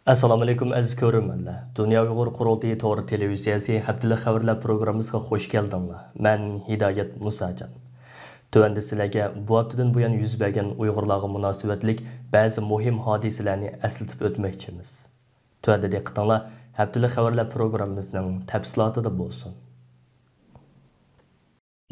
Assalomu alaykum aziz ko'ruvchilar. Dunyo Uyg'ur qurultiyi to'g'ri televiziyasi haftalik xabarlar programmasiga xush keldinglar. Men Hidoyat Musajon. Tövəndə sizlərə bu haftadan bu yan yüz bergan Uyg'urlarga munosabatlik ba'zi muhim hodisalarni eslatib o'tmoqchimiz. Tövəndə diqqətinizlər haftalik xabarlar programmamızning tafsilotida bo'lsin.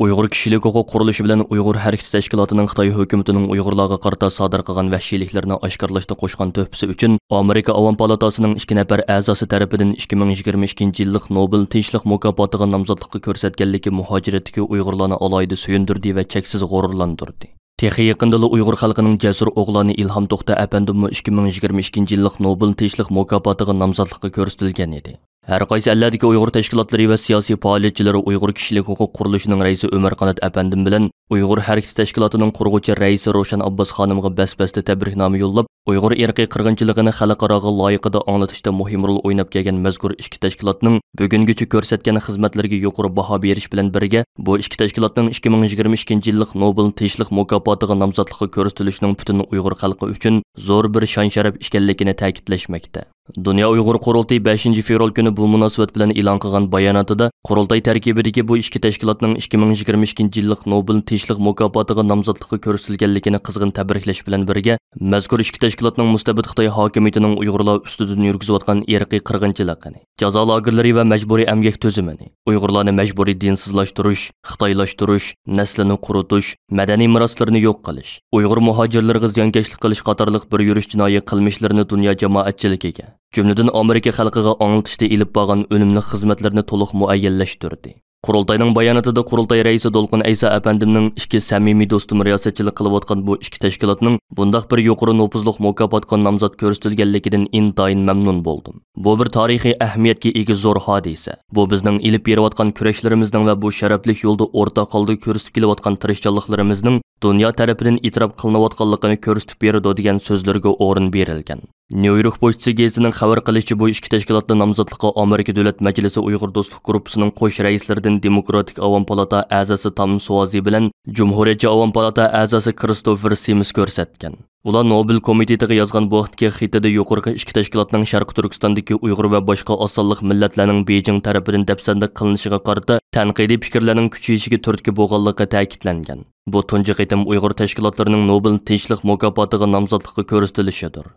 Uyghur Kişilik Hüquq Quruluşu bilan Uyghur Hareketi Təşkilatının Xitay hökumətinin Uyghurlarga qarata sodir qilgan vəhşiliklərini aşkarlashda qo'shgan töhfəsi üçün Amerika Avam Palatasının 2 nəfər a'zosi tərəfindən 2022 yillik Nobel Tinchlik mukofotiga nomzodlikqa ko'rsatganligi muhojiratdagi Uyg'urlarni alayda suyundirdi va cheksiz g'ururlantirdi. Texi yaqindala Uyg'ur xalqining jasur o'g'lani Ilham To'xta apandimmi 2022 yillik Nobel Tinchlik mukofotiga nomzodlikqa ko'rsatilgan edi. Her qaysi ellardagi Uyg'ur tashkilotlari va siyosiy faoliyatchilari Uyg'ur Kishilik Huquq Qurilishining raisi Ömer Qanat apandim bilan Uyg'ur Hareketi Tashkilotining qurg'uvchi raisi Roshan Abbas xonimga bas-basda tabriknoma yo'llab, Uyg'ur irqiy qirg'inchiligini xalqaroga loyiqida anglatishda muhim rol o'ynab kelgan mazkur ikki tashkilotning bugungacha ko'rsatgan xizmatlariga yuqori baho berish bilan birga, bu ikki tashkilotning 2022 yillik Nobel Tinchlik mukofotiga nomzodlikqa ko'rsatilishining butun Uyg'ur xalqi uchun zo'r bir shon-sharaf ekanligini ta'kidlashmoqda. Dünya Uyghur Qurultayı 5 fevral günü bu münasebet bilan e'lon qilgan bayonotida Qurultay tarkibidagi bu ikki tashkilotning 2022 yillik Nobel Tinchlik mukofotiga nomzodlikqa ko'rsatilganligini qizg'in tabriklash bilan birga, mazkur ikki tashkilotning mustabid Xitoy hokimiyatining Uyg'urlar ustidan yurgizayotgan irqiy qirg'inchiligini, jazo lagerlari va majburiy emgak tuzumini, Uyg'urlarni majburiy dinsizlashtirish, xitoylashtirish, naslini quritish, madaniy meroslarini yo'q qilish, Uyg'ur muhojirlariga ziyonkashlik qilish qatorliq bir yurish jinoiy qilmishlarini dunyo jamoatchiligiga, jumladan Amerika xalqiga anglatishda ilib borgan o'limli xizmatlarni to'liq muayyanlashtirdi. Qurultayning bayonotida Qurultay raisi Dolqin Aysa apandimning ikki samimiy do'stim riyosatchilik qilayotgan bu ikki tashkilotning bundaq bir yuqori nopuzliq mukofotga nomzod ko'rsatilganligidan intayin mamnun bo'ldim. Bu bir tarixiy ahamiyatga ega zo'r hodisa. Bu bizning ilib berayotgan kurashlarimizning va bu sharafli yo'lda o'rta qoldi ko'rsatib kelayotgan tirishchanliklarimizning dunyo tarafidan e'tirof qilinayotganligini ko'rsatib beradi degan so'zlarga o'rin berilgan. New York Pochtasi gazetining xabar qilishicha, bu ikki tashkilotning nomzodligiga Amerika Davlat Majlisi Uyg'ur do'stlik gruppasining qo'sh raislaridan Demokratik Avam Palata a'zosi Tom Suazi bilan Jumhuriyatchi Avam Palata a'zosi Christopher Sims ko'rsatgan. Ular Nobel komitetiga yozgan bu vaqtga xitida yuqorqi ikki tashkilotning Sharq Turkistondagi Uyg'ur va boshqa osonliq millatlarning Beijing tarafidan dafsanda qilinishiga qarata tanqidiy fikrlarning kuchayishiga turtki bo'lganligi ta'kidlangan. Bu tunji qitim Uyg'ur tashkilotlarining Nobel Tinchlik mukofotiga nomzodlikqa ko'rsatilishidir.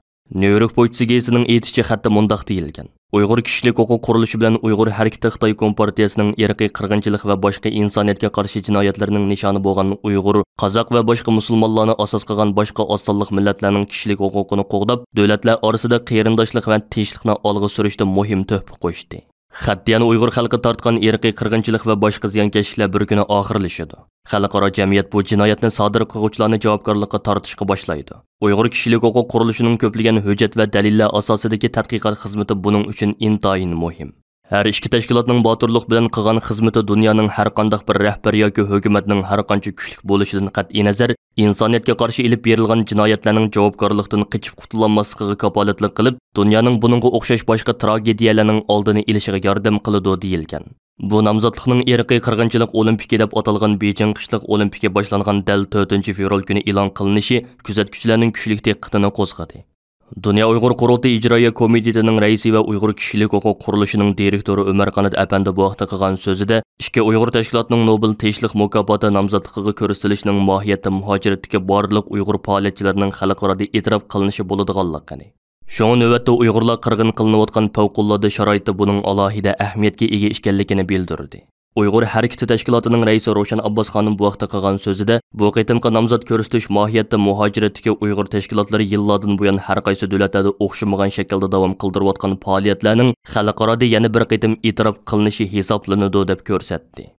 New York Pochtasi gazetining aytishicha xatda mundaq deyilgan. Uyg'ur Kishilik Huquq Qurilishi bilan Uyg'ur Hareketi Xitoy Kompartiyasining irqiy qirg'inchilik va boshqa insoniyatga qarshi jinoyatlarining nishoni bo'lgan Uyg'ur, Qozoq va boshqa musulmonlarni asos qilgan boshqa osonliq millatlarning kishilik huquqini qo'g'dab, davlatlar orasida qarindoshlik va tinchlikni olg'a surishda muhim to'hfa qo'shdi. Xattiyani Uyg'ur xalqi tortgan irqiy qirg'inchilik va boshqa ziyonkashliklar bir kuni oxirlashadi. Xalqaro jamiyat bu jinoyatni sodir qiluvchilarni javobgarlikka tortishga boshlaydi. Uyg'ur Kishilik Huquq Qurilishining ko'plagan hujjat va dalillar asosidagi tadqiqot xizmati buning uchun intayin muhim. Her ikki tashkilotning botirlik bilan qilgan xizmati dunyoning har qanday bir rahbar yoki hukumatning har qancha kuchli bo'lishidan qat'iy nazar, insoniyatga qarshi ilib berilgan jinoyatlarning javobgarlikdan qochib qutulolmasligiga kapolatlik qilib, dunyoning buningga o'xshash boshqa tragediyalarning oldini olishiga yordam qiladi deyilgan. Bu nomzodlikning irqiy qirg'inchilik olimpiki deb atalgan Beijing qishliq olimpiki boshlangan dal 4 fevral kuni e'lon qilinishi kuzatuvchilarning kuchli diqqatini qo'zg'adi. Dünya Uyghur Qurultayı İcraiya Komitetining raisi va Uyg'ur Kishilik Huquq Qurilishining direktori Ömer Qanat apandi bu vaqtda qilgan so'zida ikki Uyg'ur tashkilotining Nobel Tinchlik mukofoti nomzodligiga ko'rsatilishining mohiyati muhojiratdagi barliq Uyg'ur faoliyatchilarining xalqaro e'tirof qilinishi bo'ladiganligini. Şoň növbetde Uyg'urlar qirg'in qilinayotgan favqulodda sharoitda buning alohida ahamiyatga ega ekanligini bildirdi. Uyg'ur Hareketi Tashkilotining raisi Roshan Abbas xonim bu vaqtda qilgan so'zida bu qitimqa nomzod ko'rsatish mohiyatda muhojiratdagi Uyg'ur tashkilotlari yillardan buyon har qaysi davlatlarda o'xshamagan shaklda davom qildirayotgan faoliyatlarning xalqaroda yana bir qitim e'tirof qilinishi hisoblanadi deb ko'rsatdi.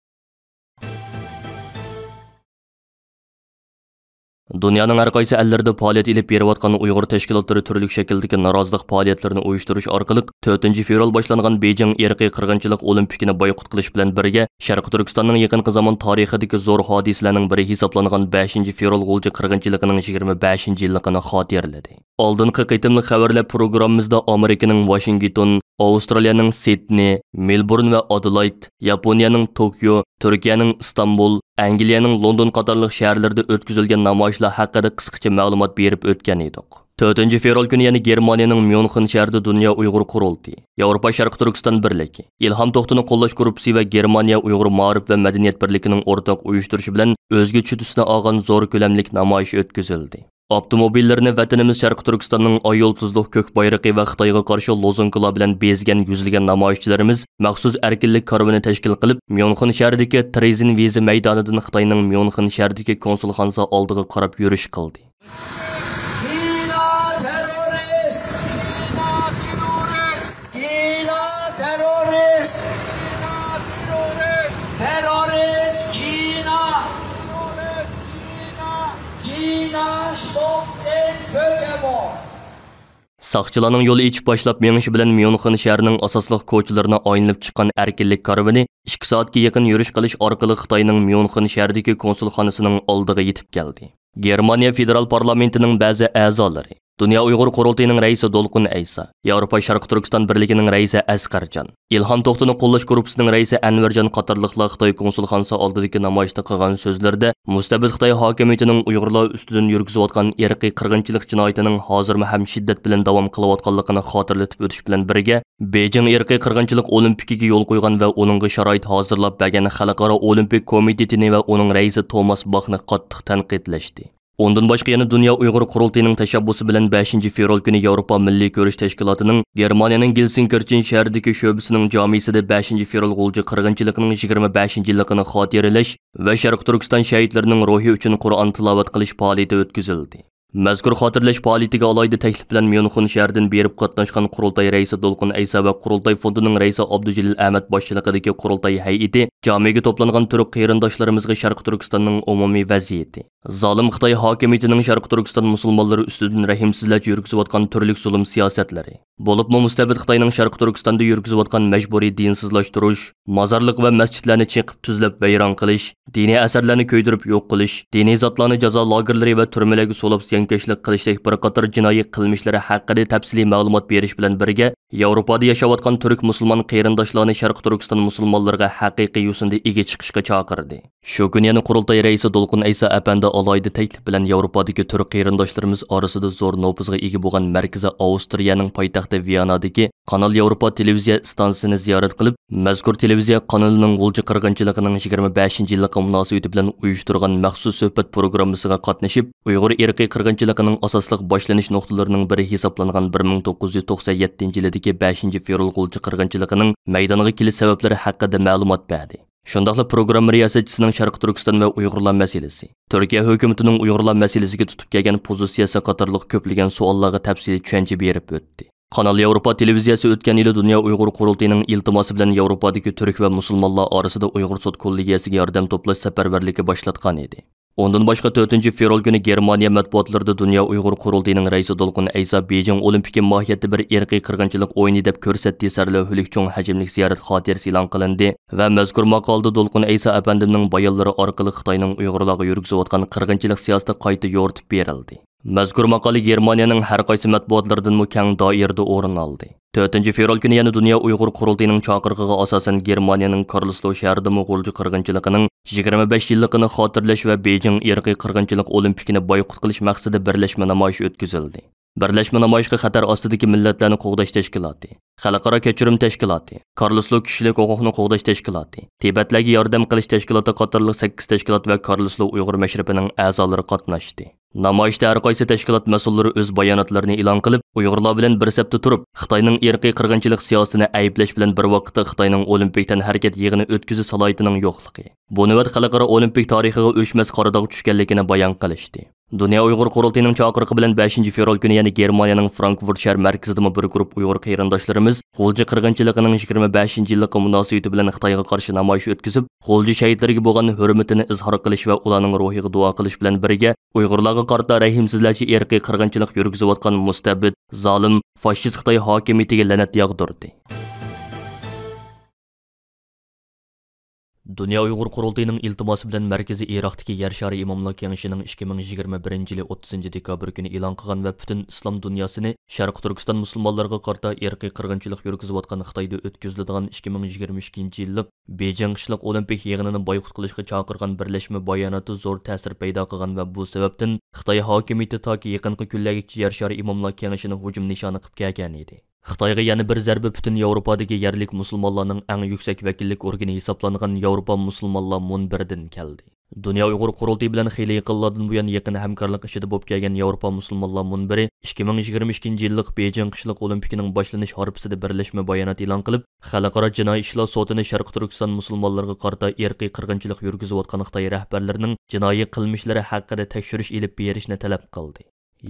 Dunyoning har qaysi ellərdə faoliyat ilib berayotgan Uyg'ur tashkilotlari turli shakldagi norozilik faoliyatlarini uyushtirish orqali 4 fevral boshlangan Beijing irqiy qirg'inchilik olimpikini boykot qilish bilan birga Sharq Turkistonning yaqinqi zamon tarixidagi zo'r hodisalarning biri hisoblangan 5 fevral g'ulji qirg'inchiligining 25-yilligini xotirladi. Oldingi qitimli xabarlar programmamizda Amerikaning Washington, Avstraliyaning Sydney, Melbourne va Adelaide, Yaponiyaning Tokyo, Turkiyaning Istanbul, Angliyaning London qatorliq shaharlarda o'tkazilgan namoyishlar haqida qisqacha ma'lumot berib o'tgan edik. 4 fevral günü yani Germaniyaning Myunxen shahrida Dunyo Uyg'ur qurultiyi, Yevropa Sharq Turkiston birligi, İlham To'xtini qo'llash guruhi va Germaniya Uyg'ur ma'rif va madaniyat birligining o'rtaq uyushtirishi bilan o'zga chutusini olgan zo'r ko'lamlik namoyish o'tkazildi. Avtomobillarni vatanimiz Sharq Turkistonning ay yulduzliq ko'k bayrog'i va Xitoyga qarshi lozunkalar bilan bezgan yuzlagan namoyishchilarimiz maxsus erkinlik karvoni tashkil qilib, Myunxen shahridagi Trezin viza maydonidan Xitoyning Myunxen shahridagi konsulxonasi oldiga qarab yurish qildi. Saqchilarning yo'li ichib boshlab menishi bilan Myunxen shahrining asosliq ko'chalarini aylanib chiqqan erkinlik karvoni 2 soatga yaqin yurish qilish orqali Xitoyning Myunxen shahridagi konsulxonasining oldiga yetib keldi. Germaniya federal parlamentining ba'zi a'zolari, Dunyo Uyg'ur qurultiyining raisi Dolqun Aysa, Yevropa Sharq Turkiston birligining raisi Asqarjon, İlham To'xtini qo'llash guruhining raisi Anvarjon qatorliqlar Xitoy konsulxonasi oldidagi namoyishda qilgan so'zlarda mustabid Xitoy hokimiyatining Uyg'urlar ustidan yurgizayotgan irqiy qirg'inchilik jinoyatining hozirma ham shiddat bilan davom qilayotganligini xotirlatib o'tish bilan birga, Beijing irqiy qirg'inchilik olimpikiga yo'l qo'ygan va uningga sharoit hozirlab bergan Xalqaro Olimpik komitetini va uning raisi Thomas Bachni qattiq tanqidlashdi. Ondan başqa yana Dunyo Uyg'ur qurultiyining tashabbusi bilan 5 fevral kuni Yevropa Milliy ko'rish tashkilotining Germaniyaning Gelsenkirchen shahridagi sho'bisining jamisida 5 fevral g'ulji qirg'inchiligining 25-yilligini xotiralash va Sharq Turkiston shahidlarining ruhi uchun Qur'on tilovat qilish faoliyati o'tkazildi. Mazkur xotirlash faoliyatiga alohida taklif bilan Myunxen shahridan berib qatnashgan qurultay raisi Dolqun Aysa va qurultay fondining raisi Abdujalil Ahmad boshchiligidagi qurultay hay'ati jamiga to'plangan turk qarindoshlarimizga Sharq Turkistonning umumiy vaziyati, zolim Xitoy hokimiyatining Sharq Turkiston musulmonlari ustidan rahimsizlarcha yurgizayotgan turli zulm siyosatlari, bo'libmi mustabid Xitoyning Sharq Turkistonda yurgizayotgan majburiy dinsizlashtirish, mozorliq va masjidlarni chiqib tuzlab vayron qilish, diniy asarlarni ko'ydirib yo'q qilish, diniy zotlarni jazo lagerlari va turmalarga solib ziyonkashlik qilishdek bir qator jinoiy qilmishlari haqida tafsiliy ma'lumot berish bilan birga, Yevropada yashayotgan turk musulmon qarindoshlarni Sharq Turkiston musulmonlariga haqiqiy yo'sinda ega chiqishga chaqirdi. Shu kuni yana qurultay raisi Dolqun Aysa apanda alohida taklif bilan Yevropadagi turk qarindoshlarimiz orasida zo'r nopuzga ega bo'lgan markazi Avstriyaning poytaxti Viyanadagi Kanal Yevropa televiziya stansiyasini ziyorat qilib, mazkur televiziya kanalining g'ulji qirg'inchiligining 25-yilligi munosabati bilan uyushtirgan maxsus suhbat programmasiga qatnashib, Uyg'ur irqiy qirg'inchiligining asosliq boshlanish nuqtalarining biri hisoblangan 1997-yildagi 5 fevral g'ulji qirg'inchiligining maydoniga kelish sabablari haqida ma'lumot berdi. Shundaqla programma riyosatchisining Sharq Turkiston va Uyg'urlar masalasi, Turkiya hukumatining Uyg'urlar masalasiga tutib kelgan pozitsiyasi qatorliq ko'plagan savollarga tafsiliy tushuncha berib o'tdi. Kanal Yevropa televiziyasi o'tgan yili Dunyo Uyg'ur qurultiyining iltimosi bilan Yevropadagi turk va musulmonlar orasida Uyg'ur sud kollegiyasiga yordam to'plash safarbarligi boshlatgan edi. Ondan başqa 4 fevral günü Germaniya matbuotlarida Dunyo Uyg'ur qurultiyining raisi Dolqun Aysa Beijing Olimpiki mohiyati bir irqiy qirg'inchilik o'yini deb ko'rsatdi sarlavhalik cho'ng hajmlik ziyorat xotirasi e'lon qilindi va mazkur maqolada Dolqun Aysa apandimning bayonlari orqali Xitoyning Uyg'urlarga yurgizayotgan qirg'inchilik siyosati qayta yo'ritib berildi. Mazkur maqola Germaniyaning har qaysi matbuotlaridan keng doirada o'rin oldi. 4 fevral kuni yana Dunyo Uyg'ur qurultiyining chaqirig'iga asosan Germaniyaning Karlsruhe shahrida g'ulji qirg'inchiligining 25 yilligini xotirlash va Beijing irqiy qirg'inchilik olimpikini boykot qilish maqsadida birlashma namoyish o'tkazildi. Birlashma namoyishga xatar ostidagi millatlarni qo'g'dash tashkiloti, Xalqaro kechirim tashkiloti, Karlsruhe kishilik huquqni qo'g'dash tashkiloti, Tibetlarga yordam qilish tashkiloti qatorliq 8 tashkilot va Karlsruhe Uyg'ur mashrabining a'zolari qatnashdi. Namoyishda har qaysi tashkilot mas'ullari o'z bayonotlarini e'lon qilib, Uyg'urlar bilan bir sapda turib, Xitoyning irqiy qirg'inchilik siyosatini ayblash bilan bir vaqtda Xitoyning olimpikdan harakat yig'ini o'tkazish salohiyatining yo'qligi, bu navbat xalqaro olimpik tarixiga o'chmas qoradog' tushganligini bayon qilishdi. Dunyo Uyg'ur qurultiyining chaqirig'i bilan 5 fevral kuni yana Germaniyaning Frankfurt shahar markazida bir guruh Uyg'ur qarindoshlarimiz g'ulji qirg'inchiligining 25-yilligi munosabati bilan Xitoyga qarshi namoyish o'tkazib, g'ulji shahidlarga bo'lgan hurmatini izhor qilish va ularning ruhiga duo qilish bilan birga Uyg'urlarga qarta rahimsizlarcha irqiy qirg'inchilik yurgizayotgan mustabid, zolim, fashist Xitoy hokimiyatiga la'nat yog'dirdi. Dünya Uyghur Qurultayının iltimosi bilan Markaziy Iroqdagi Yer shari imomlar kengashining 2021 yili 30 dekabr kuni e'lon qilgan va butun islom dunyosini Sharq Turkiston musulmonlariga qarata irqiy qirg'inchilik yurgizayotgan Xitoyda o'tkaziladigan 2022 yillik Beijing qishliq olimpik yig'inini boykot qilishga chaqirgan birlashma bayonoti zo'r ta'sir paydo qilgan va bu sababdan Xitoy hokimiyati toki yaqinqi kunlargacha Yer shari imomlar kengashini hujum nishoni qilib kelgan edi. Xitoyga yana bir zarba butun Yevropadagi yerlik musulmonlarning eng yuksak vakillik organi hisoblangan Yevropa musulmonlar munbiridan keldi. Dünya Uyghur Qurultayı bilan xeyli yillardan buyon yaqin hamkorlik ishida bo'lib kelgan Yevropa musulmonlar munbiri 2022 yillik Beijing qishliq olimpikining boshlanish harfisida birlashma bayonot e'lon qilib, xalqaro jinoiy ishlar sudini Sharq Turkiston musulmonlariga qarata irqiy qirg'inchilik yurgizayotgan Xitoy rahbarlarining jinoiy qilmishlari haqida tekshirish elib berishni talab qildi.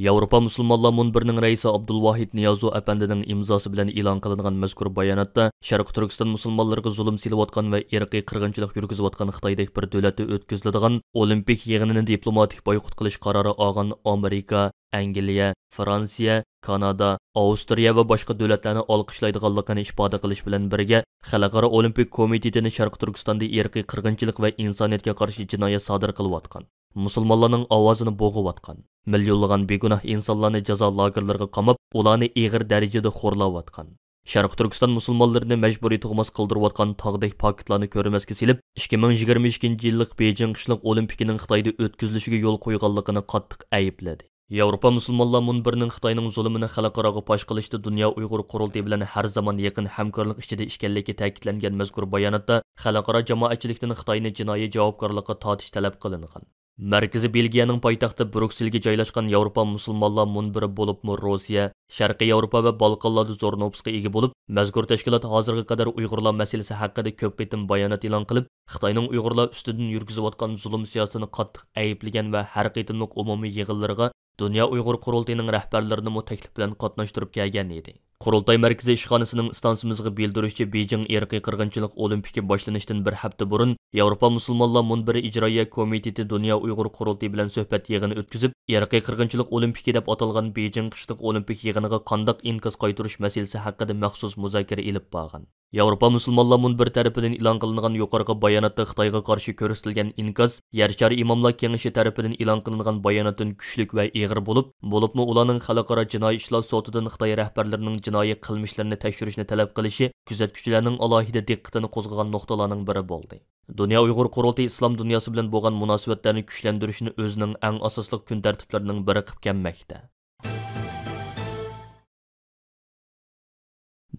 Yevropa musulmonlar munbirining raisi Abdulvahid Niyazu apandining imzosi bilan e'lon qilingan mazkur bayonotda Sharq Turkiston musulmonlariga zulm silayotgan va irqiy qirg'inchilik yurgizayotgan Xitoydagi bir davlatda o'tkaziladigan olimpik yig'inini diplomatik boykot qilish qarori olgan Amerika, Angliya, Fransiya, Kanada, Avstriya va boshqa davlatlarni olqishlaydiganligini ifoda qilish bilan birga Xalqaro olimpik komitetini Sharq Turkistonda irqiy qirg'inchilik va insoniyatga qarshi jinoyat sodir qilayotgan, musulmonlarning ovozini bo'g'iyotgan, millionlagan begunoh insonlarni jazo lagerlariga qamab, ularni ig'ir darajada xo'rlayotgan, Sharq Turkiston musulmonlarini majburiy tug'mas qildirayotgan tog'dek paketlarni ko'rmasga silib, 2022 yillik Beijing qishliq olimpikining Xitoyda o'tkazilishiga yo'l qo'yganligini qattiq aybladi. Yevropa musulmonlar munbirining Xitoyning zulmini xalqaroga fosh qilishda Dünya Uyghur Qurultayı bilan har zaman yaqin hamkorlik ichida ekanligi ta'kidlangan mazkur bayonotda xalqaro jamoatchilikdan Xitoyni jinoiy javobgarlikka tortish talab qilingan. Markaziy Belgiyaning poytaxti Brukselga joylashgan Yevropa musulmonlar munbiri bo'libmi Rossiya, Sharqiy Yevropa va Balqonlarda zo'r nopusga ega bo'lib, mazkur tashkilot hozirga qadar Uyg'urlar masalasi haqida ko'p qitim bayonot e'lon qilib, Xitoyning Uyg'urlar ustidan yurgizayotgan zulm siyosatini qattiq ayiblagan va har qitimliq umumiy yig'inlariga Dünya Uyghur Qurultayıning rahbarlarini taklif bilan qatnashtirib kelgan edi. Qurultay markaziy ishxonasining istonsimizga bildirishicha, Beijing irqiy qirg'inchilik olimpiki boshlanishidan bir hafta burun Yevropa musulmonlar munbiri ijroiya komiteti Dünya Uyghur Qurultayı bilan suhbat yig'ini o'tkazib, irqiy qirg'inchilik olimpiki deb atalgan Beijing qishliq olimpik yig'iniga qandoq inkos qaytarish masalasi haqida maxsus muzokara elib borgan. Yevropa musulmonlar munbiri tarafidan e'lon qilingan yuqorqi bayonotda Xitoyga qarshi ko'rsatilgan inkos Yer shari imomlar kengashi tarafidan e'lon qilingan bayonotdan kuchlik va ig'ir bo'libmi ularning xalqaro jinoiy ishlar sudidan Xitoy rahbarlarining jinoiy qilmishlarini tekshirishni talab qilishi kuzatuvchilarning alohida diqqatini qo'zg'agan nuqtalarning biri bo'ldi. Dünya Uyghur Qurultayı islom dunyosi bilan bo'lgan munosabatlarni kuchlantirishni o'zining eng asosli kun tartiblarining biri qilib kelmoqda.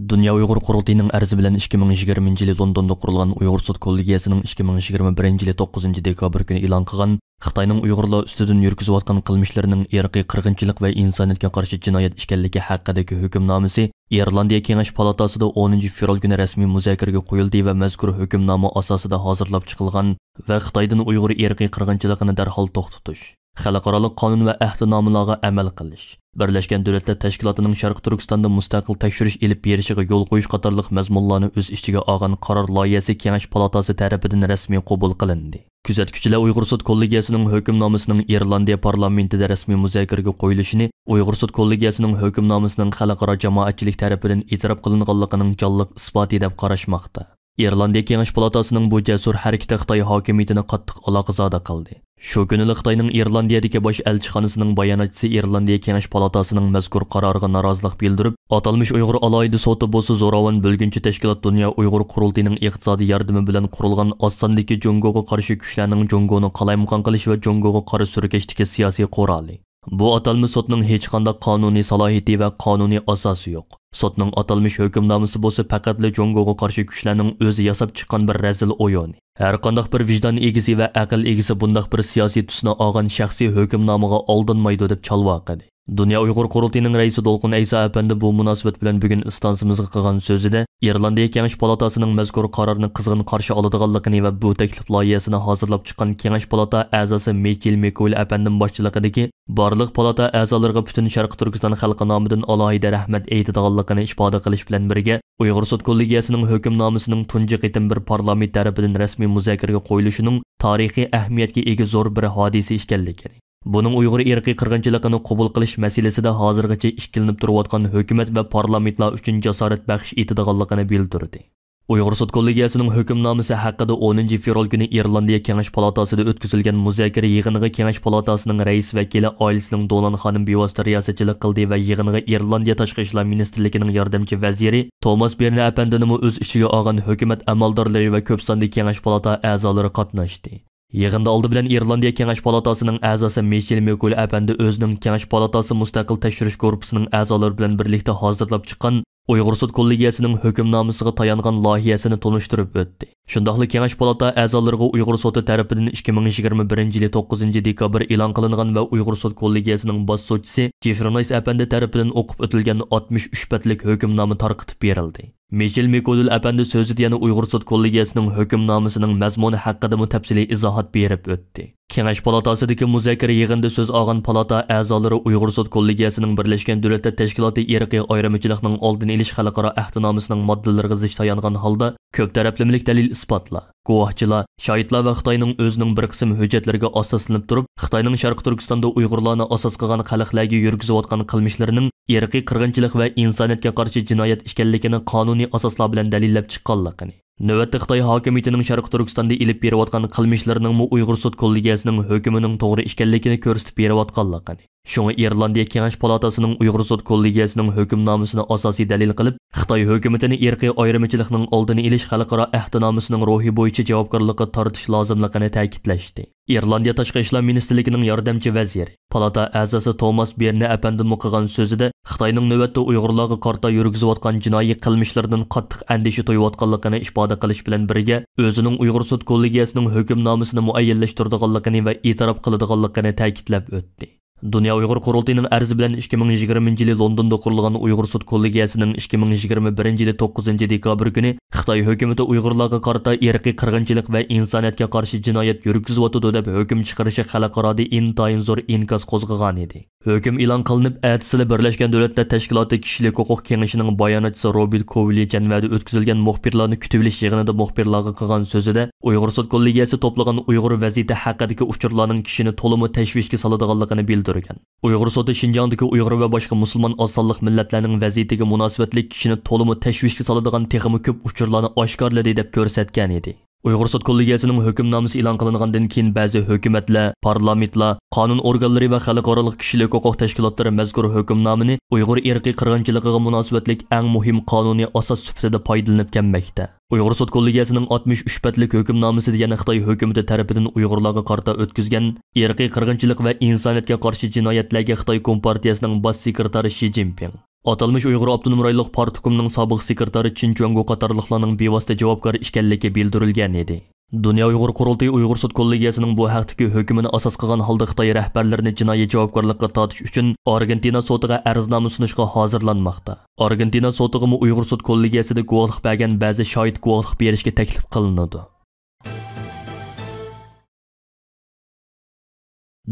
Dünya Uyghur Qurultayıning arzi bilan 2020 yili Londonda qurilgan Uyg'ur sud kollegiyasining 2021 yili 9 dekabr kuni e'lon qilgan Xitoyning Uyg'urlar ustidan yurgizayotgan qilmishlarining irqiy qirg'inchilik va insoniyatga qarshi jinoyat ekanligi haqidagi hukmnomasi Irlandiya Kengash palatasida 10 fevral kuni rasmiy muzokaraga qo'yildi va mazkur hukmnoma asosida hozirlab chiqilgan va Xitoydan Uyg'ur irqiy qirg'inchiligini darhol to'xtatish, xalqaro qonun va ahdnomalarga amal qilish, Birleşken Devletler Teşkilatı'nın Sharq Turkistonda mustaqil tekshirish elib berishiga yo'l qo'yish qatorliq mazmunlarni o'z ichiga olgan qaror loyihasi Kengash palatasi tarafidan rasmiy qabul qilindi. Kuzatuvchilar Uyg'ur sud kollegiyasining hukmnomasining Irlandiya parlamentida rasmiy muzokaraga qo'yilishini, Uyg'ur sud kollegiyasining hukmnomasining xalqaro jamoatchilik tarafidan e'tirof qilinganligining jonliq isboti deb qarashmoqda. Irlandiya Kengash palatasining bu jasur harakati Xitoy hokimiyatini qattiq aloqazada qildi. Shu kuni Xitoyning Irlandiyadagi bosh elchixonasining bayonotchisi Irlandiya Kengash palatasining mazkur qaroriga norozilik bildirib, atalmish Uyg'ur alohida soti bo'lsa zo'ravon bo'lgunchi tashkilot Dünya Uyg'ur Qurultayıning iqtisodiy yordami bilan qurilgan osondagi Jongoga qarshi kuchlarning Jongoni qalaymaqon qilish va Jongoga qarshi surkashdagi siyosiy quroli. Bu atalmish sotning hech qanday qonuniy salohiyati va qonuniy asosi yo'q. Sotning atalmish hukmnomasi bo'lsa faqatli Jongoga qarshi kuchlarning o'zi yasab chiqqan bir razil o'yin. Har qanday bir vijdon egisi va aql egisi bunday bir siyosiy tusni olgan shaxsiy hukmnomaga oldinmaydi deb chalvoqadi. Dünya Uyg'ur Qurultayıning raisi Dolqun Aysa apandi bu munosabat bilan bugun istansimizga qilgan so'zida Irlandiya Kengash palatasining mazkur qarorni qizg'in qarshi oladiganligini va bu taklif loyihasini hozirlab chiqqan Kengash palata a'zosi Michael McCool apandim boshchiligidagi barliq palata a'zolariga butun Sharq Turkiston xalqi nomidan alohida rahmat aytadiganligini ifoda qilish bilan birga Uyg'ur sud kollegiyasining hukmnomasining tunji qitim bir parlament tarafidan rasmiy muzokaraga qo'yilishining tarixiy ahamiyatga ega zo'r bir hodisa ekanligini, buning Uyg'ur irqiy qirg'inchiligini qabul qilish masalasida hozirgacha ishkilinib turayotgan hukumat va parlamentlar uchun jasorat baxsh etadiganligini bildirdi. Uyghur Sud kollegiyasining hukmnomasi haqida 10 fevral kuni Irlandiya Kengash palatasida o'tkazilgan muzokara yig'iniga Kengash palatasining rais vakili oilasining Dolan xonim bevosita riyosatchilik qildi va yig'iniga Irlandiya tashqi ishlar ministrligining yordamchi vaziri Thomas Berni apandini o'z ichiga olgan hukumat amaldorlari va ko'p sonli Kengash palata a'zolari qatnashdi. Yig'inda oldi bilan Irlandiya Kengash palatasining a'zosi Michel Mekul apandi o'zining Kengash palatasi mustaqil tekshirish korpusining a'zolari bilan birlikda hozirlab chiqqan Uyghur Sud kollegiyasining hukmnomasiga tayangan loyihasini tunishtirib o'tdi. Shundaqli Kengash palata a'zolariga Uyghur Sudi tarafidan 2021-yil 9 dekabr e'lon qilingan va Uyghur Sud kollegiyasining bosh sudchisi Jeffrey apandi tarafidan o'qib o'tilgan 63 betlik hukmnoma tarqatib berildi. Michel Mikodul apandi so'zida yana Uyghur Sud kollegiyasining hukmnomasining mazmuni haqida mutafsiliy izohat berib o'tdi. Kengash palatasidagi muzokara yig'inida so'z olgan palata a'zolari Uyghur Sud kollegiyasining Birlashgan Davlatlar Tashkiloti irqiy ayirmachilikning oldini olish xalqaro ahdnomasining moddalariga zich tayangan holda ko'p taraflamalik dalil isbotlar, guvohchilar, shohidlar va Xitoyning o'zining bir qism hujjatlariga asoslanib turib, Xitoyning Sharq Turkistonda Uyg'urlarni asos qilgan xalqlarga yurgizayotgan qilmishlarining irqiy qirg'inchilik va insoniyatga qarshi jinoyat ekanligini qonuniy asoslar bilan dalillab chiqqanligini. Növətdə Xitay hakimiyyətinin Şərq Türkistanda ilib beriyotgan qilmishlarining Uyghur Sud kollegiyasining hukmining to'g'ri ekanligini ko'rsatib beriyotganligini. Shunga Irlandiya Kengash palatasining Uyghur Sud kollegiyasining hukmnomasini asosiy dalil qilib, Xitoy hukumatini irqiy ayirmachilikning oldini olish xalqaro ahdnomasining ruhi bo'yicha javobgarlikka tortish lozimligini ta'kidlashdi. Irlandiya tashqi ishlar ministrligining yordamchi vaziri, palata a'zosi Thomas Berni apandini qilgan so'zida Xitoyning navbatda Uyg'urlarga qarta yurgizayotgan jinoiy qilmishlaridan qattiq andisha to'yayotganligini ifoda qilish bilan birga, o'zining Uyghur Sud kollegiyasining hukmnomasini muayyanlashtirganligini va e'tirof qiladiganligini ta'kidlab o'tdi. Dünya Uyghur Qurultayının arzi bilan 2020-yili Londonda qurilgan Uyghur Sud kollegiyasining 2021-yili 9 dekabr kuni Xitoy hukumati Uyg'urlarga qarata irqiy qirg'inchilik va insoniyatga qarshi jinoyat yurgizayotdi deb hukm chiqarishi xalqaroda intayin zo'r inkas qo'zg'agan edi. Hukm e'lon qilinib, ertasi Birlashgan Davlatlar Tashkiloti kishilik huquq kengashining bayonotchisi Robert Kovli janvada o'tkazilgan muxbirlarni kutib olish yig'inida muxbirlarga qilgan so'zida Uyghur Sud kollegiyasi to'plagan Uyg'ur vaziyati haqidagi uchurlarning kishini to'liq tashvishga soladiganligini bildirgan. Uyghur Sudi Xinjiangdagi Uyg'ur va boshqa musulmon osonliq millatlarning vaziyatiga munosabatli kishini to'liq tashvishga soladigan texmi ko'p uchurlarni oshkorladi deb ko'rsatgan edi. Uyghur Sud kollegiyasining hukmnomasi e'lon qilingandan keyin ba'zi hukumatlar, parlamentlar, qonun organlari va xalqaro kishilik huquq tashkilotlari mazkur hukmnomani Uyg'ur irqiy qirg'inchiligiga munosabatli eng muhim qonuniy asos sifatida foydalanib kelmoqda. Uyghur Sud kollegiyasining 63 betlik hukmnomasida yana Xitoy hukumati tomonidan Uyg'urlarga qarata o'tkazgan irqiy qirg'inchilik va insoniyatga qarshi jinoyatlarga Xitoy Kompartiyasining bosh sekretari Shi Jinping, Atalmış Uyghur Abdunum Rayliq Partikumining sobiq sekretari Chin Chuangu qatorliqlarning bevosita javobgar ekanligi bildirilgan edi. Dünya Uyghur Qurultayi Uyghur Sud kollegiyasining bu haqdagi hukmini asos qilgan holda Xitoy rahbarlarini jinoiy javobgarlikka tortish uchun Argentina sotiga arznoma sunishga hozirlanmoqda. Argentina sotiga Uyghur Sud kollegiyasida guvohlik bergan ba'zi shohid guvohlik berishga taklif qilinadi.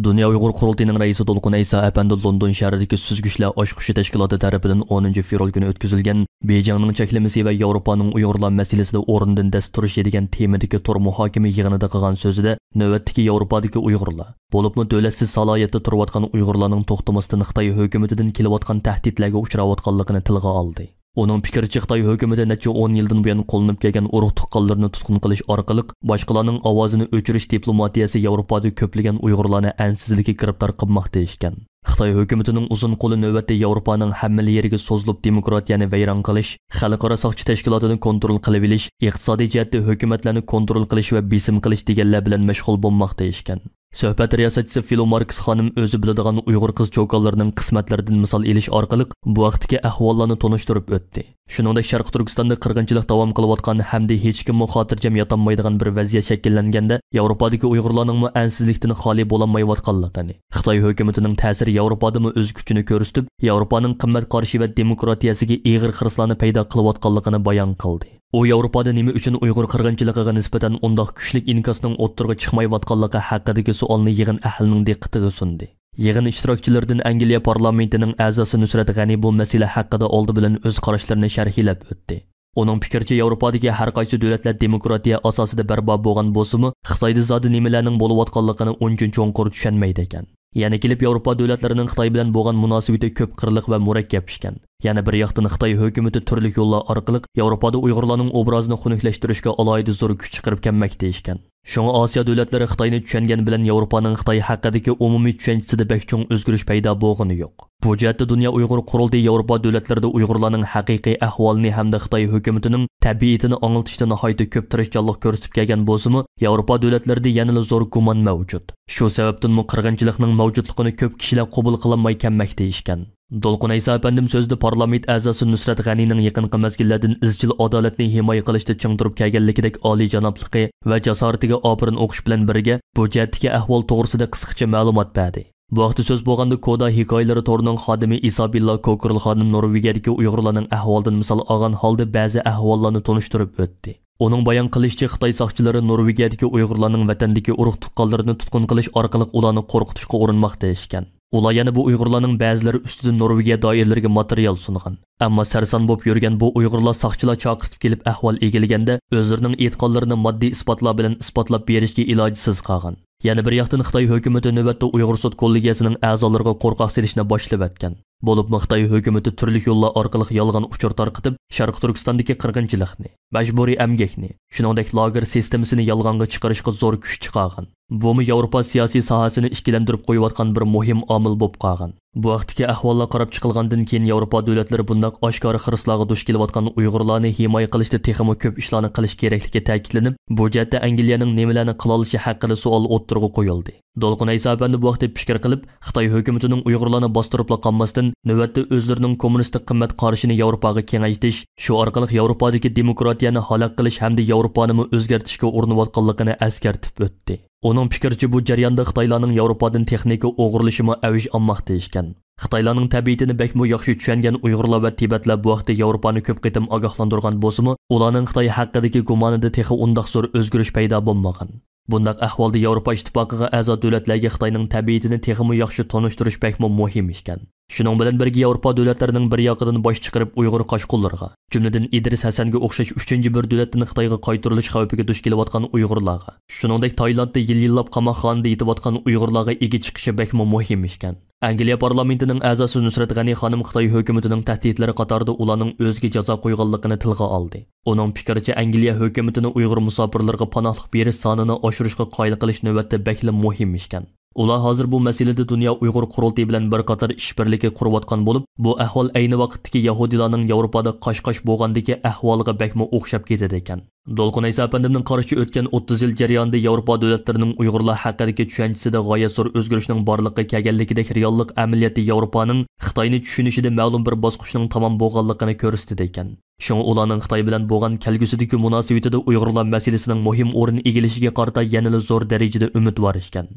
Dünya Uyghur Qurultayining raisi Dolqun Aysa apandi London shahridagi Süzgüchlar oshqushi tashkiloti tomonidan 10 fevral kuni o'tkazilgan Beijingning cheklamasi va Yevropaning Uyg'urlar masalasida o'rnidan dast turishi degan temadagi tur muhokama yig'inida qilgan so'zida navbatdagi Yevropadagi Uyg'urlar, bo'libmi davlatsiz salohiyatda turayotgan Uyg'urlarning to'xtamasdan Xitoy hukumatidan kelayotgan tahdidlarga uchrayotganligini tilga oldi. Onun fikricha Xitoy hukumati necha 10 yildan buyon qo'llanib kelgan urug' tuqqanlarni tutqun qilish orqali boshqalarning ovozini o'chirish diplomatiyasi Yevropada ko'plagan Uyg'urlarni ansizlikka giribtor qilmoqda ekan. Xitoy hukumatining uzun qo'li navbatda Yevropaning hamma yeriga so'zilib demokratiyani vayron qilish, xalqaro soqchi tashkilotini kontrol qilib olish, iqtisodiy jihatda hukumatlarni kontrol qilish va besim qilish deganlar bilan mashg'ul bo'lmoqda ekan. Suhbat riyosatchisi Filo Marks xonim o'zi biladigan Uyg'ur qiz cho'konlarining qismatlaridan misol elish orqali bu vaqtdagi ahvollarni tunishtirib o'tdi. Shuningdek, Sharq Turkistonda qirg'inchilik davom qilayotgan hamda hech kimni xotirjam yotanmaydigan bir vaziyat shakllanganda Yevropadagi Uyg'urlarning ansizlikdan xoli bo'lanmayotganligini, Xitoy hukumatining ta'siri Yevropada o'z kuchini ko'rsatib, Yevropaning qimmat qarshi va demokratiyasiga ig'ir xirislarni paydo qilayotganligini bayon qildi. U Yevropada nima uchun Uyg'ur qirg'inchiligiga nisbatan undoq kuchlik inkosning o'ttirga chiqmayotganligi haqidagi savolni yig'in ahlining diqqatiga sundi. Yig'in ishtirokchilaridan Angliya parlamentining a'zosi Nusrat G'ani bu masala haqida oldi bilan o'z qarashlarini sharhlab o'tdi. Uning fikricha Yevropadagi har qaysi davlatlar demokratiya asosida barpo bo'lgan bo'lsa-mu, Xitoyda zodi nimalarning bo'layotganligini uncha cho'nqur tushunmaydi ekan. Yana kelib Yevropa davlatlarining Xitoy bilan bo'lgan munosabati ko'p qirliq va murakkab ishkan. Yana bir yoqdan Xitoy hukumatı turli yo'llar orqali Yevropada Uyg'urlarning obrazini xunuklaştirishga alohida zo'r kuch chiqarib kelmoqda ishkan. Şoňa Asiya dövlətləri Xitayni düşəngen bilen Avropaның Xitay haqqındakı umumi düşəncəsində bək çoğ özgürüş payda bolğаны yo'q. Bu cəhətdə Dünya Uyğur Qurultayı Avropa dövlətlərində Uyğurlarning haqiqiy ahvalını hamda Xitay hökumətinin təbiətini anıltışda nəhayət köp tirişçanlıq göstərib gələn bolsunmu, Avropa dövlətlərində yanılı zor guman mövcud. Şu səbəbdən qırğınçılıqның mövcudluğunu köp kişilər qəbul qılınmay gəlməkdə işkən. Dolqun Aysa efendim sözde parlament a'zosi Nusrat G'aniyning yaqinqi mezgillardan izchil adolatni himoya qilishda ching turib kelganligidek oliy janobligi va jasoratiga opirin o'qish bilan birga bu jihatdagi ahvol to'g'risida qisqacha ma'lumot berdi. Bu vaqtda so'z bo'lganda Koda hikoyalari to'rining xodimi Isabella Kokurl xonim Norvegiyadagi Uyg'urlarning ahvolidan misol olgan holda ba'zi ahvollarni tunishtirib o'tdi. Onun bayon qilishicha Xitoy soqchilari Norvegiyadagi Uyg'urlarning vatandagi urug' tuqqanlarini tutqun qilish orqali ularni qo'rqitishga urinmoqda ishkan. Ular yana bu Uyg'urlarning ba'zilari ustidan Norvegiya doiralariga material sungan. Ammo sarson bo'lib yurgan bu Uyg'urlar soqchilar chaqirtib kelib ahvol egilganda o'zlarining e'tiqodlarini moddiy isbotlar bilan isbotlab berishga ilojisiz qolgan. Yana bir yoqdan Xitoy hukumatı navbatda Uyg'ur sud kollegiyasining a'zolariga qo'rqoq selishni boshlab o'tgan. Bo'lib Xitoy hukumatı turli yo'llar orqali yolg'on uchur tarqitib, Sharq Turkistondagi qirg'inchilikni, majburiy emgakni, shuningdek lager sistemasini yolg'onga chiqarishga zo'r kuch chiqargan. Bu Yevropa siyosiy sohasini ishkilantirib qo'yayotgan bir muhim omil bo'lib qolgan. Bu vaqtdagi ahvolga qarab chiqilgandan keyin Yevropa davlatlari bundoq oshkora xirislarga duch kelayotgan Uyg'urlarni himoya qilishda texmo ko'p ishlarni qilish kerakligi ta'kidlanib, bu jihatda Angliyaning nimalarni qila olishi haqida savol o'ttirg'i qo'yildi. Dolqun Aysa efendi bu vaqtda fikr qilib, Xitoy hukumatining Uyg'urlarni bostirib qolmasdan navbatda o'zlarining kommunistik qimmat qarashini Yevropaga kengaytirish, shu orqali Yevropadagi demokratiyani halok qilish hamda Yevropani o'zgartirishga urinayotganligini eskartib o'tdi. Onun fikirçi bu jarayonda Xitoylarning Yevropadan texnika o'g'irlashimi avish olmoqda ishkan. Xitoylarning tabiatini bakmo yaxshi tushungan Uyg'urlar va Tibetlar bu vaqtda Yevropani ko'p qitim ogohlantirgan bo'lsa-mu, ularning Xitoy haqidagi gumonida texi undaq zo'r o'zgarish paydo bo'lmagan. Bundaq ahvolda Yevropa ittifoqiga a'zo davlatlarga Xitoyning tabiatini texmi yaxshi tonishtirish bakmo muhim ishkan. Shuning bilan birga Yevropa davlatlarining bir yoqidan bosh chiqarib Uyg'ur qochqinlarga, jumladan Idris Hasanga o'xshash 3-chi bir davlatdan Xitoyga qaytarilish xavfiga duch kelayotgan Uyg'urlarga, shuningdek Tailandda yil-yillab qamoqxonada yetayotgan Uyg'urlarga ega chiqishi bakmo muhim ishkan. Angliya parlamentining a'zosi Nusrat G'ani xonim Xitoy hukumatining tahdidlari qatorida ularning o'ziga jazo qo'yganligini tilga oldi. Uning fikricha Angliya hukumatining Uyg'ur musofirlarga panohlik berish sonini oshirishga qoyil qilish navbatda bakli muhim ishkan. Ular hozir bu masalada Dünya Uyg'ur Qurultayı bilan bir qator ishbirligi qurayotgan bo'lib, bu ahvol ayni vaqtdagi Yahudilarning Yevropada qosh-qosh bo'lgandagi ahvoliga bakmo o'xshab ketadi ekan. Dolqun Aysa efendimning qarashicha o'tgan 30 yil jarayonida Yevropa davlatlarining Uyg'urlar haqidagi tushanchisida g'oyat zo'r o'zgarishning borligiga kelganligidek reallik amaliyoti Yevropaning Xitoyni tushunishida ma'lum bir bosqichning tamom bo'lganligini ko'rsatdi ekan. Şoňa ularning Xitoy bilan bo'lgan kelgusidagi munosabatida Uyg'urlar masalasining muhim o'rin egallishiga qarata yanada zo'r darajada umidvor ekan.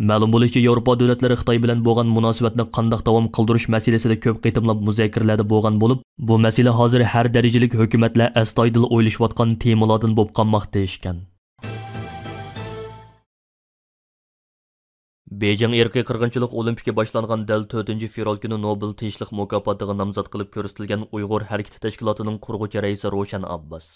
Ma'lum bo'lishicha Yevropa davlatlari Xitoy bilan bo'lgan munosabatni qanday davom qildirish masalasida ko'p qitimlab muzokaralarda bo'lgan bo'lib, bu masala hozir har darajalik hukumatlar astoydil o'ylashayotgan temalardan bo'lib qolmoqda ishkan. Beijing irqiy qirg'inchilik olimpiyasiga boshlangan dal 4-fevral kuni Nobel tinchlik mukofotiga nomzod qilib ko'rsatilgan Uyg'ur harakati tashkilotining qurg'uvchi raisi Roshan Abbas,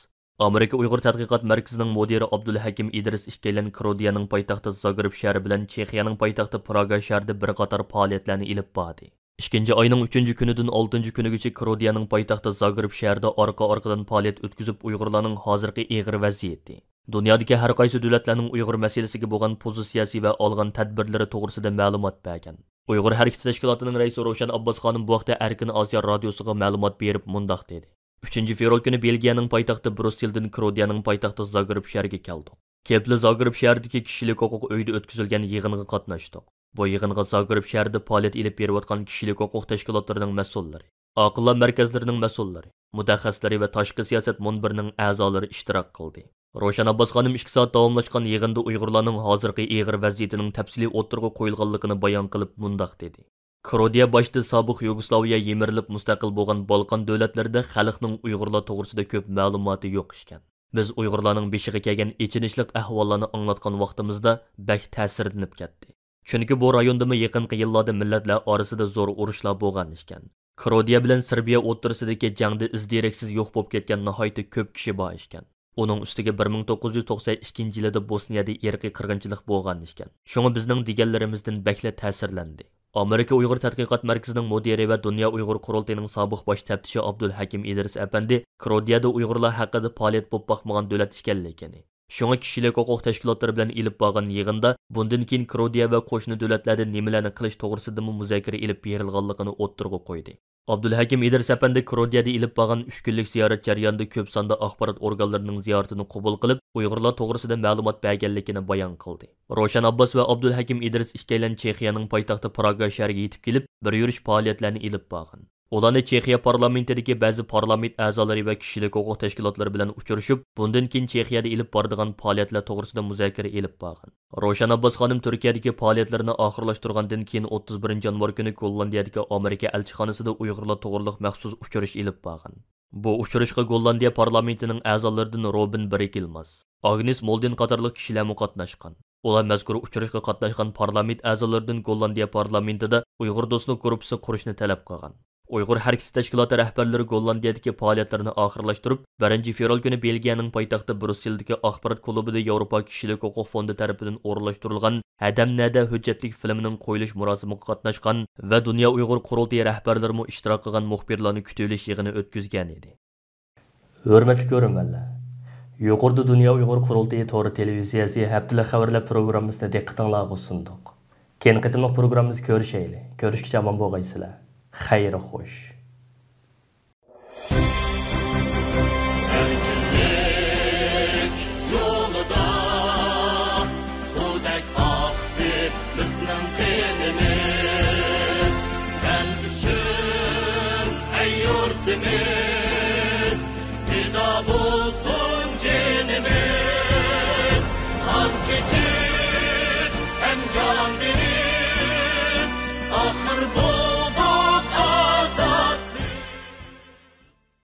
Amerika Uyg'ur tadqiqot markazining mudiri Abdulhakim Idris ishkaylan Krodiyaning poytaxti Zagreb shahri bilan Chexiyaning poytaxti Praga shahrida bir qator faoliyatlarni ilib bordi. 2 oyning 3-kunidan 6-kunigacha Krodiyaning poytaxti Zagreb shahrida orqa-orqadan faoliyat o'tkazib Uyg'urlarning hozirgi ig'ir vaziyati, dunyodagi har qaysi davlatlarning Uyg'ur masalasiga bo'lgan pozitsiyasi va olgan tadbirlari to'g'risida ma'lumot bergan. Uyg'ur harakati tashkilotining raisi Roshan Abbas xonim bu vaqtda Erkin Osiyo radiosiga ma'lumot berib mundaq dedi. 3-fevral kuni Belgiyaning poytaxti Brusseldan Krodiyaning poytaxti Zagreb shahriga keldik. Kepli Zagreb shahridagi kishilik huquq uyida o'tkazilgan yig'inga qatnashdik. Bu yig'inga Zagreb shahrida faoliyat ilib berayotgan kishilik huquq tashkilotlarining mas'ullari, aqllar markazlarining mas'ullari, mutaxassislari va tashqi siyosat munbirining a'zolari ishtirok qildi. Roshan Abbas xonim 2 soat davomlashgan yig'inda Uyg'urlarning hozirgi ig'ir vaziyatining tafsiliy o'tirg'i qo'yilganligini bayon qilib mundaq dedi. Krodiya boshida sobiq Yugoslaviya yemirilib mustaqil bo'lgan Balkan davlatlarida xalqning Uyg'urlar to'g'risida ko'p ma'lumoti yo'q ekan. Biz Uyg'urlarning beshiga kelgan echinishlik ahvollarni anglatgan vaqtimizda bak ta'sirlanib ketdi. Chunki bu rayondami yaqinqi yillarda millatlar orasida zo'r urushlar bo'lgan ekan. Krodiya bilan Serbiya o'rtasidagi jangda izdiraksiz yo'q bo'lib ketgan nihoyatda ko'p kishi bor ekan. Onun üstüge 1992 yılda Bosniyada irqiy qirg'inchilik bo'lgan ekan. Şunu bizning deganlarimizdan bekla ta'sirlandi. Amerika Uyg'ur tadqiqot markazining mudiri va Dunyo Uyg'ur qurultayining sobiq bosh taftishi Abdulhakim İdris Efendi Krodiyada Uyg'urlar haqida faoliyat bo'lib boqmagan davlat ekanligini. Şuna kishilik huquq tashkilotlari bilan ilib borgan yig'inda bundan keyin Krodiya va qo'shni davlatlarda nimalarni qilish to'g'risida muzokara ilib berilganligini o'ttirg'a qo'ydi. Abdulhakim İdris Efendi Krodiyada ilib borgan 3 kunlik ziyorat jarayonida ko'p sonda axborot organlarining ziyoratini qabul qilib, Uyg'urlar to'g'risida ma'lumot berganligini bayon qildi. Roshan Abbas va Abdulhakim İdris ikkalan Chexiyaning poytaxti Praga shahriga yetib kelib, bir yurish faoliyatlarini ilib borgan. Ularni Chexiya parlamentidagi ba'zi parlament a'zolari va kishilik huquq tashkilotlari bilan uchrashib, bundan keyin Chexiyada ilib boradigan faoliyatlar to'g'risida muzokara ilib borgan. Roshan Abbas xonim Turkiyadagi faoliyatlarini oxirlashtirgandan keyin 31-yanvar kuni Gollandiyadagi Amerika elchixonasida Uyg'urlar to'g'riliq maxsus uchrashuv ilib borgan. Bu uchrashuvga Gollandiya parlamentining a'zolaridan Robin Brekelmas, Agnes Molden qatorliq kishilar qatnashgan. Ular mazkur uchrashuvga qatnashgan parlament a'zolaridan Gollandiya parlamentida Uyg'ur do'stlik guruhi qurishni talab qilgan. Uyg'ur harakati tashkiloti rahbarlari Gollandiyadagi faoliyatlarini oxirlashtirib, 1-fevral kuni Belgiyaning poytaxti Brusseldagi axborot klubida Yevropa kishilik huquq fondi tarafidan o'rinlashtirilgan Hadam Nada hujjatlik filmining qo'yilish murosimiga qatnashgan va Dunyo Uyg'ur qurultiyi rahbarlari ishtirok qilgan muxbirlarni kutilish yig'ini o'tkazgan edi. Hurmatli ko'ruvchilar, yuqorida Dunyo Uyg'ur qurultiyi to'g'ri televiziyasi haftalik xabarlar programmasida diqqatingizga sundiq. Keyin qitimliq programmamizni ko'rishaylik. Ko'rishgacha omon bo'lgaysizlar. Xayr xo'sh.